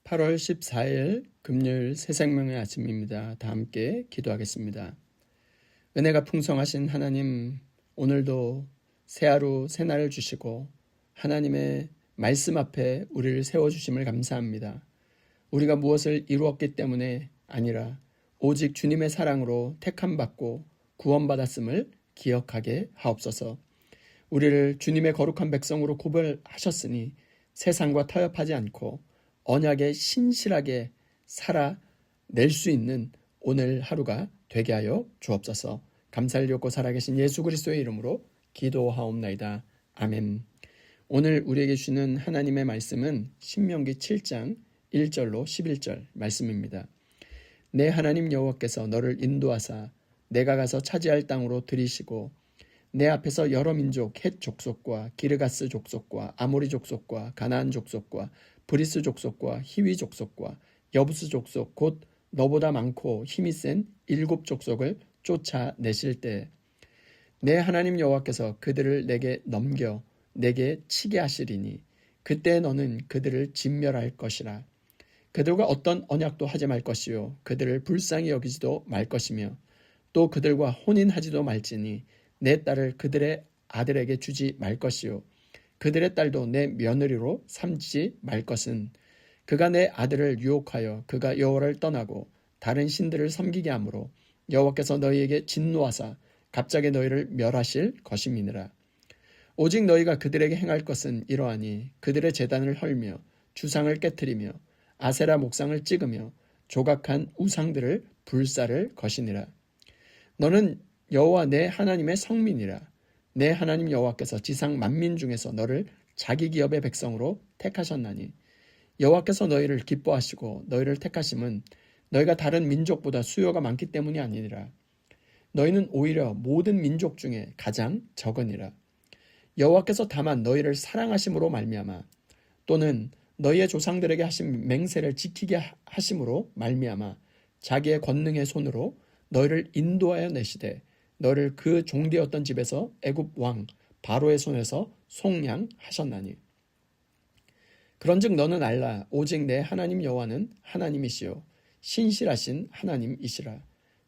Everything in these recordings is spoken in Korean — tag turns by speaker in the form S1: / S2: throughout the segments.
S1: 8월 14일 금요일 새생명의 아침입니다. 다 함께 기도하겠습니다. 은혜가 풍성하신 하나님, 오늘도 새 하루 새 날을 주시고 하나님의 말씀 앞에 우리를 세워주심을 감사합니다. 우리가 무엇을 이루었기 때문에 아니라 오직 주님의 사랑으로 택함받고 구원받았음을 기억하게 하옵소서. 우리를 주님의 거룩한 백성으로 구별하셨으니 세상과 타협하지 않고 언약에 신실하게 살아낼 수 있는 오늘 하루가 되게 하여 주옵소서. 감사를 여고 살아계신 예수 그리스도의 이름으로 기도하옵나이다. 아멘. 오늘 우리에게 주시는 하나님의 말씀은 신명기 7장 1절로 11절 말씀입니다. 내 하나님 여호와께서 너를 인도하사 내가 가서 차지할 땅으로 들이시고 내 앞에서 여러 민족 헷 족속과 기르가스 족속과 아모리 족속과 가나안 족속과 브리스 족속과 히위 족속과 여부스 족속 곧 너보다 많고 힘이 센 7 족속을 쫓아내실 때 내 하나님 여호와께서 그들을 내게 넘겨 내게 치게 하시리니 그때 너는 그들을 진멸할 것이라. 그들과 어떤 언약도 하지 말 것이요 그들을 불쌍히 여기지도 말 것이며 또 그들과 혼인하지도 말지니 내 딸을 그들의 아들에게 주지 말 것이요 그들의 딸도 내 며느리로 삼지 말 것은 그가 내 아들을 유혹하여 그가 여호와를 떠나고 다른 신들을 섬기게 하므로 여호와께서 너희에게 진노하사 갑자기 너희를 멸하실 것임이니라. 오직 너희가 그들에게 행할 것은 이러하니 그들의 제단을 헐며 주상을 깨트리며 아세라 목상을 찍으며 조각한 우상들을 불사를 것이니라. 너는 여호와 내 하나님의 성민이라. 내 하나님 여호와께서 지상 만민 중에서 너를 자기 기업의 백성으로 택하셨나니 여호와께서 너희를 기뻐하시고 너희를 택하심은 너희가 다른 민족보다 수요가 많기 때문이 아니니라. 너희는 오히려 모든 민족 중에 가장 적으니라. 여호와께서 다만 너희를 사랑하심으로 말미암아 또는 너희의 조상들에게 하신 맹세를 지키게 하심으로 말미암아 자기의 권능의 손으로 너희를 인도하여 내시되 너를 그 종되었던 집에서 애굽 왕 바로의 손에서 속량하셨나니 그런즉 너는 알라 오직 내 하나님 여호와는 하나님이시요 신실하신 하나님이시라.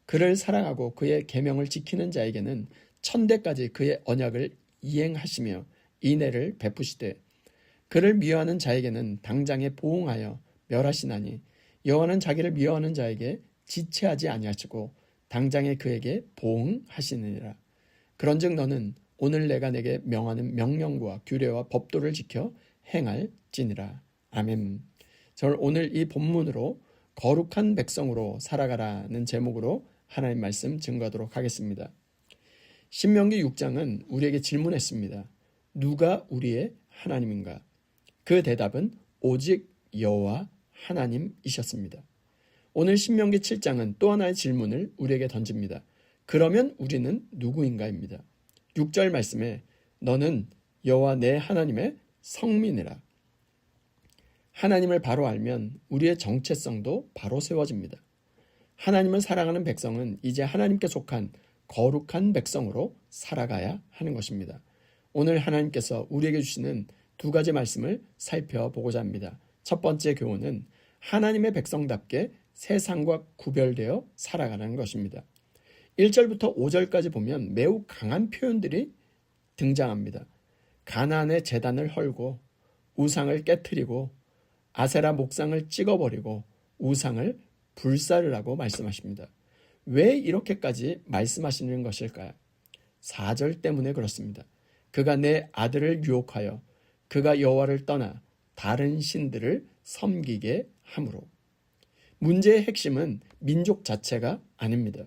S1: 그를 사랑하고 그의 계명을 지키는 자에게는 천대까지 그의 언약을 이행하시며 인애를 베푸시되 그를 미워하는 자에게는 당장에 보응하여 멸하시나니 여호와는 자기를 미워하는 자에게 지체하지 아니하시고 당장에 그에게 보응하시느니라. 그런즉 너는 오늘 내가 내게 명하는 명령과 규례와 법도를 지켜 행할지니라. 아멘. 저는 오늘 이 본문으로 거룩한 백성으로 살아가라는 제목으로 하나님 말씀 증거하도록 하겠습니다. 신명기 6장은 우리에게 질문했습니다. 누가 우리의 하나님인가? 그 대답은 오직 여호와 하나님이셨습니다. 오늘 신명기 7장은 또 하나의 질문을 우리에게 던집니다. 그러면 우리는 누구인가입니다. 6절 말씀에 너는 여호와 내 하나님의 성민이라. 하나님을 바로 알면 우리의 정체성도 바로 세워집니다. 하나님을 사랑하는 백성은 이제 하나님께 속한 거룩한 백성으로 살아가야 하는 것입니다. 오늘 하나님께서 우리에게 주시는 두 가지 말씀을 살펴보고자 합니다. 첫 번째 교훈은 하나님의 백성답게 세상과 구별되어 살아가는 것입니다. 1절부터 5절까지 보면 매우 강한 표현들이 등장합니다. 가나안의 제단을 헐고 우상을 깨트리고 아세라 목상을 찍어버리고 우상을 불사를 하고 말씀하십니다. 왜 이렇게까지 말씀하시는 것일까요? 4절 때문에 그렇습니다. 그가 내 아들을 유혹하여 그가 여호와를 떠나 다른 신들을 섬기게 함으로. 문제의 핵심은 민족 자체가 아닙니다.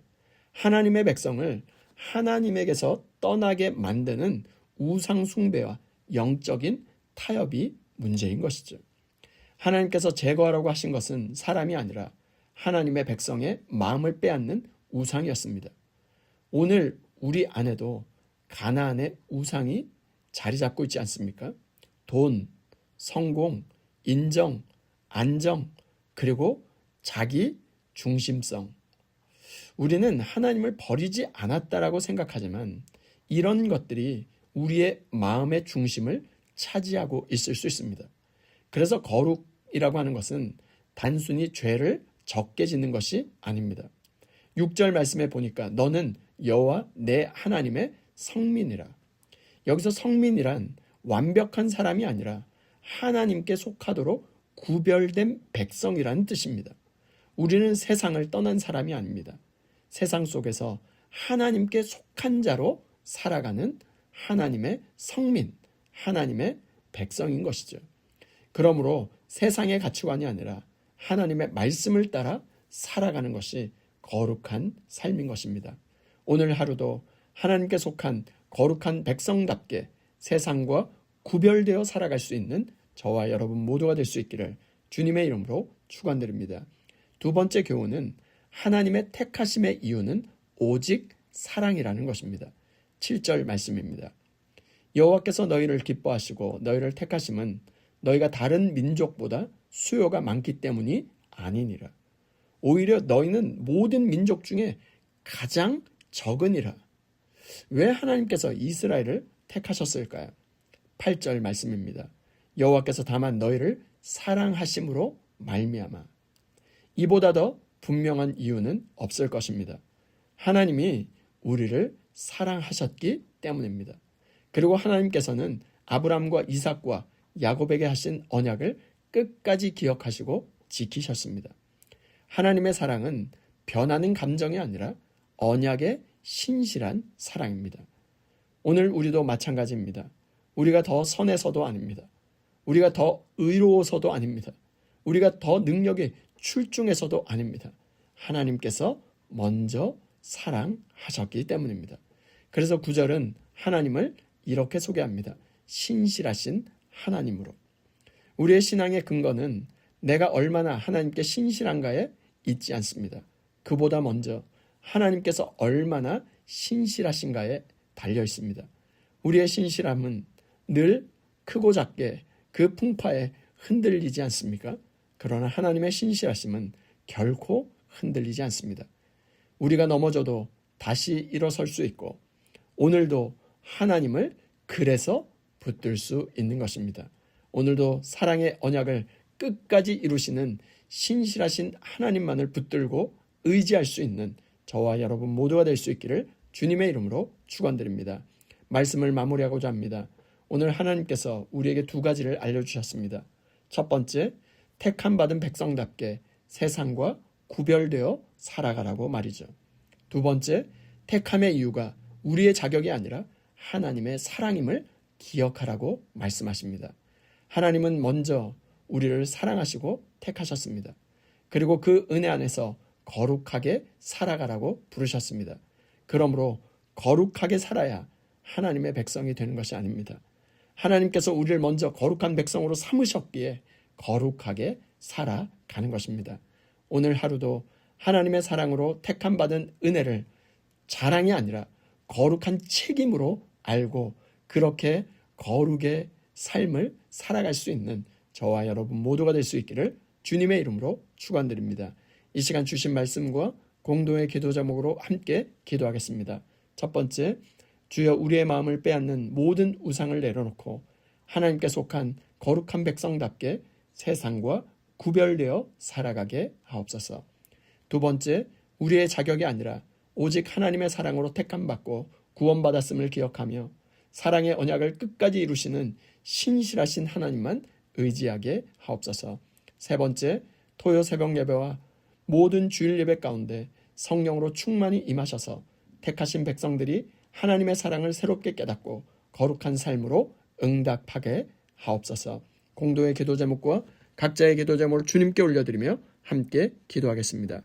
S1: 하나님의 백성을 하나님에게서 떠나게 만드는 우상 숭배와 영적인 타협이 문제인 것이죠. 하나님께서 제거하라고 하신 것은 사람이 아니라 하나님의 백성의 마음을 빼앗는 우상이었습니다. 오늘 우리 안에도 가나안의 우상이 자리 잡고 있지 않습니까? 돈, 성공, 인정, 안정, 그리고 자기 중심성. 우리는 하나님을 버리지 않았다라고 생각하지만 이런 것들이 우리의 마음의 중심을 차지하고 있을 수 있습니다. 그래서 거룩이라고 하는 것은 단순히 죄를 적게 짓는 것이 아닙니다. 6절 말씀에 보니까 너는 여호와 내 하나님의 성민이라. 여기서 성민이란 완벽한 사람이 아니라 하나님께 속하도록 구별된 백성이라는 뜻입니다. 우리는 세상을 떠난 사람이 아닙니다. 세상 속에서 하나님께 속한 자로 살아가는 하나님의 성민, 하나님의 백성인 것이죠. 그러므로 세상의 가치관이 아니라 하나님의 말씀을 따라 살아가는 것이 거룩한 삶인 것입니다. 오늘 하루도 하나님께 속한 거룩한 백성답게 세상과 구별되어 살아갈 수 있는 저와 여러분 모두가 될 수 있기를 주님의 이름으로 축원드립니다. 두 번째 교훈은 하나님의 택하심의 이유는 오직 사랑이라는 것입니다. 7절 말씀입니다. 여호와께서 너희를 기뻐하시고 너희를 택하심은 너희가 다른 민족보다 수요가 많기 때문이 아니니라. 오히려 너희는 모든 민족 중에 가장 적으니라. 왜 하나님께서 이스라엘을 택하셨을까요? 8절 말씀입니다. 여호와께서 다만 너희를 사랑하심으로 말미암아. 이보다 더 분명한 이유는 없을 것입니다. 하나님이 우리를 사랑하셨기 때문입니다. 그리고 하나님께서는 아브람과 이삭과 야곱에게 하신 언약을 끝까지 기억하시고 지키셨습니다. 하나님의 사랑은 변하는 감정이 아니라 언약의 신실한 사랑입니다. 오늘 우리도 마찬가지입니다. 우리가 더 선해서도 아닙니다. 우리가 더 의로워서도 아닙니다. 우리가 더 능력이 출중해서도 아닙니다. 하나님께서 먼저 사랑하셨기 때문입니다. 그래서 9절은 하나님을 이렇게 소개합니다. 신실하신 하나님으로. 우리의 신앙의 근거는 내가 얼마나 하나님께 신실한가에 있지 않습니다. 그보다 먼저 하나님께서 얼마나 신실하신가에 달려 있습니다. 우리의 신실함은 늘 크고 작게 그 풍파에 흔들리지 않습니까? 그러나 하나님의 신실하심은 결코 흔들리지 않습니다. 우리가 넘어져도 다시 일어설 수 있고 오늘도 하나님을 그래서 붙들 수 있는 것입니다. 오늘도 사랑의 언약을 끝까지 이루시는 신실하신 하나님만을 붙들고 의지할 수 있는 저와 여러분 모두가 될 수 있기를 주님의 이름으로 축원드립니다. 말씀을 마무리하고자 합니다. 오늘 하나님께서 우리에게 두 가지를 알려주셨습니다. 첫 번째, 택함 받은 백성답게 세상과 구별되어 살아가라고 말이죠. 두 번째, 택함의 이유가 우리의 자격이 아니라 하나님의 사랑임을 기억하라고 말씀하십니다. 하나님은 먼저 우리를 사랑하시고 택하셨습니다. 그리고 그 은혜 안에서 거룩하게 살아가라고 부르셨습니다. 그러므로 거룩하게 살아야 하나님의 백성이 되는 것이 아닙니다. 하나님께서 우리를 먼저 거룩한 백성으로 삼으셨기에 거룩하게 살아가는 것입니다. 오늘 하루도 하나님의 사랑으로 택함받은 은혜를 자랑이 아니라 거룩한 책임으로 알고 그렇게 거룩의 삶을 살아갈 수 있는 저와 여러분 모두가 될 수 있기를 주님의 이름으로 축원드립니다. 이 시간 주신 말씀과 공동의 기도 제목으로 함께 기도하겠습니다. 첫 번째, 주여 우리의 마음을 빼앗는 모든 우상을 내려놓고 하나님께 속한 거룩한 백성답게 세상과 구별되어 살아가게 하옵소서. 두 번째, 우리의 자격이 아니라 오직 하나님의 사랑으로 택함받고 구원받았음을 기억하며 사랑의 언약을 끝까지 이루시는 신실하신 하나님만 의지하게 하옵소서. 세 번째, 토요 새벽 예배와 모든 주일 예배 가운데 성령으로 충만히 임하셔서 택하신 백성들이 하나님의 사랑을 새롭게 깨닫고 거룩한 삶으로 응답하게 하옵소서. 공도의 기도 제목과 각자의 기도 제목을 주님께 올려드리며 함께 기도하겠습니다.